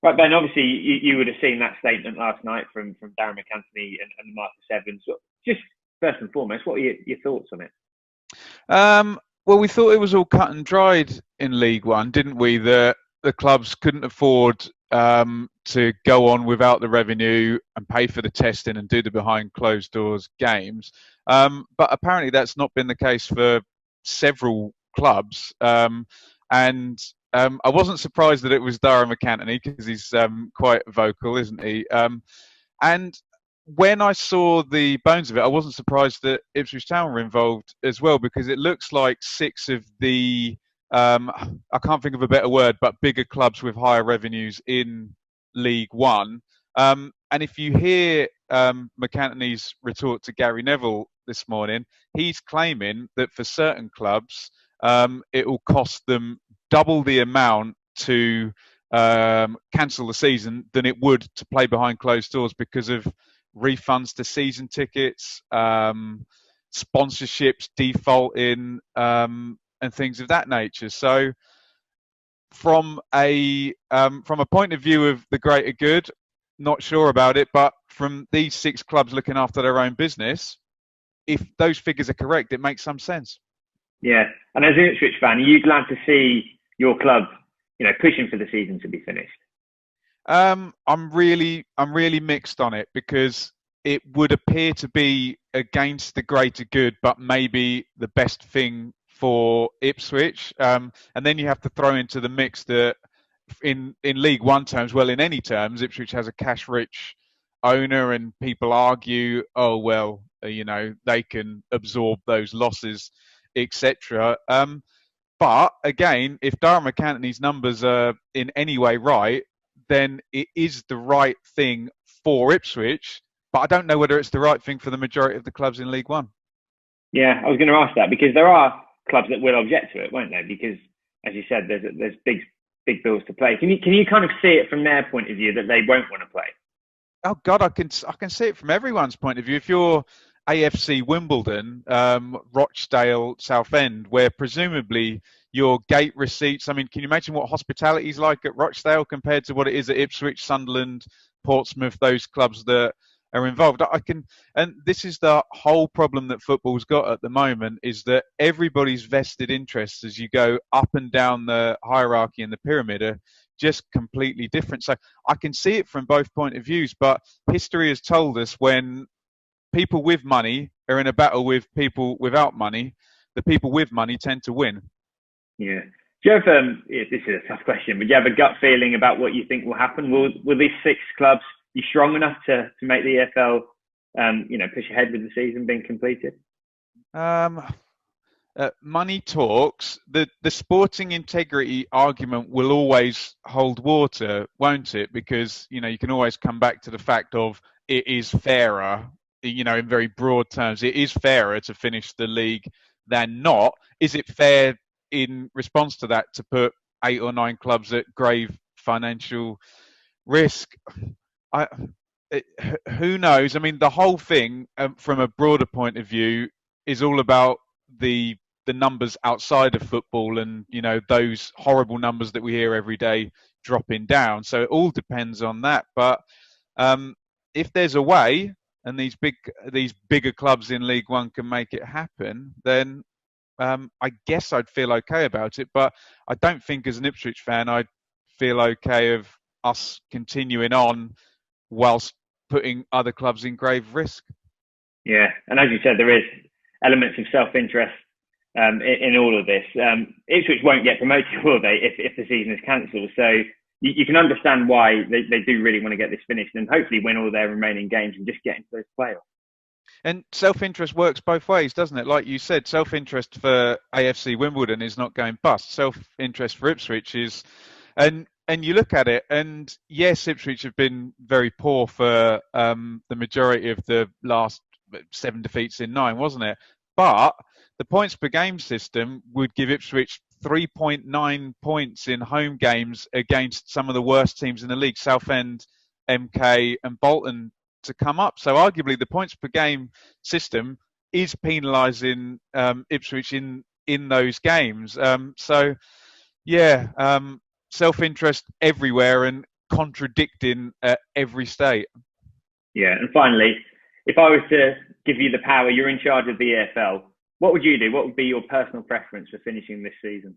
Right, Ben, obviously you would have seen that statement last night from Darren McAntony and Marcus Evans. Just first and foremost, what are your thoughts on it? Well, we thought it was all cut and dried in League One, didn't we? That the clubs couldn't afford to go on without the revenue and pay for the testing and do the behind closed doors games. But apparently that's not been the case for several clubs. And I wasn't surprised that it was Darren McAntony because he's quite vocal, isn't he? And when I saw the bones of it, I wasn't surprised that Ipswich Town were involved as well, because it looks like six of the, I can't think of a better word, but bigger clubs with higher revenues in League One. And if you hear McAntony's retort to Gary Neville this morning, he's claiming that for certain clubs, it will cost them double the amount to cancel the season than it would to play behind closed doors because of refunds to season tickets, sponsorships defaulting, and things of that nature. So from a point of view of the greater good, not sure about it, but from these six clubs looking after their own business, if those figures are correct, it makes some sense. Yeah, and as an Ipswich fan, are you glad to see your club, pushing for the season to be finished? I'm really mixed on it, because it would appear to be against the greater good, but maybe the best thing for Ipswich. And then you have to throw into the mix that in League One terms, well, in any terms, Ipswich has a cash-rich owner, and people argue, oh well, they can absorb those losses, etc. But again, if Darren McAntony's numbers are in any way right, then it is the right thing for Ipswich. But I don't know whether it's the right thing for the majority of the clubs in League One. Yeah, I was going to ask that, because there are clubs that will object to it, won't they? Because, as you said, there's big bills to play. Can you kind of see it from their point of view that they won't want to play? Oh God, I can see it from everyone's point of view. If you're AFC Wimbledon, Rochdale, Southend, where presumably your gate receipts, I mean, can you imagine what hospitality is like at Rochdale compared to what it is at Ipswich, Sunderland, Portsmouth, those clubs that are involved? And this is the whole problem that football's got at the moment, is that everybody's vested interests as you go up and down the hierarchy and the pyramid are just completely different. So I can see it from both point of views, but history has told us when people with money are in a battle with people without money, the people with money tend to win. Yeah. Do you have, this is a tough question, but do you have a gut feeling about what you think will happen? Will these six clubs be strong enough to make the EFL, push ahead with the season being completed? Money talks. The sporting integrity argument will always hold water, won't it? Because, you can always come back to the fact of it is fairer, in very broad terms. It is fairer to finish the league than not. Is it fair in response to that to put 8 or 9 clubs at grave financial risk? Who knows? I mean, the whole thing, from a broader point of view, is all about the numbers outside of football, and those horrible numbers that we hear every day dropping down. So it all depends on that. But if there's a way, and these bigger clubs in League One can make it happen, then I guess I'd feel okay about it. But I don't think, as an Ipswich fan, I'd feel okay of us continuing on whilst putting other clubs in grave risk. Yeah, and as you said, there is elements of self-interest in all of this. Ipswich won't get promoted, will they, if the season is cancelled? So you can understand why they do really want to get this finished and hopefully win all their remaining games and just get into those playoffs. And self-interest works both ways, doesn't it? Like you said, self-interest for AFC Wimbledon is not going bust. Self-interest for Ipswich is, and you look at it, and yes, Ipswich have been very poor for the majority of the last 7 defeats in 9, wasn't it? But the points per game system would give Ipswich 3.9 points in home games against some of the worst teams in the league, Southend, MK and Bolton, to come up. So arguably the points per game system is penalising Ipswich in those games. So yeah, self-interest everywhere, and contradicting at every state. Yeah, and finally, if I was to give you the power, you're in charge of the EFL. What would you do? What would be your personal preference for finishing this season?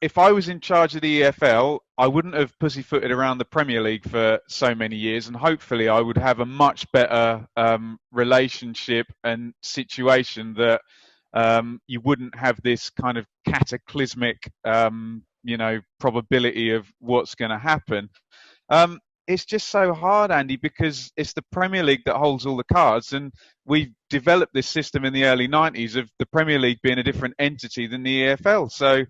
If I was in charge of the EFL, I wouldn't have pussyfooted around the Premier League for so many years, and hopefully I would have a much better relationship and situation that you wouldn't have this kind of cataclysmic, probability of what's going to happen. It's just so hard, Andy, because it's the Premier League that holds all the cards, and we developed this system in the early 90s of the Premier League being a different entity than the EFL. So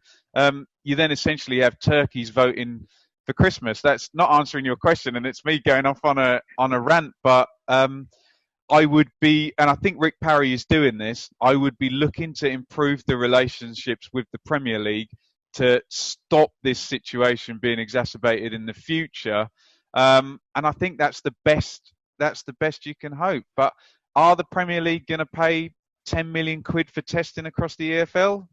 you then essentially have turkeys voting for Christmas. That's not answering your question, and it's me going off on a rant, but I would be, and I think Rick Parry is doing this, I would be looking to improve the relationships with the Premier League to stop this situation being exacerbated in the future. And I think that's the best you can hope. But are the Premier League going to pay 10 million quid for testing across the EFL?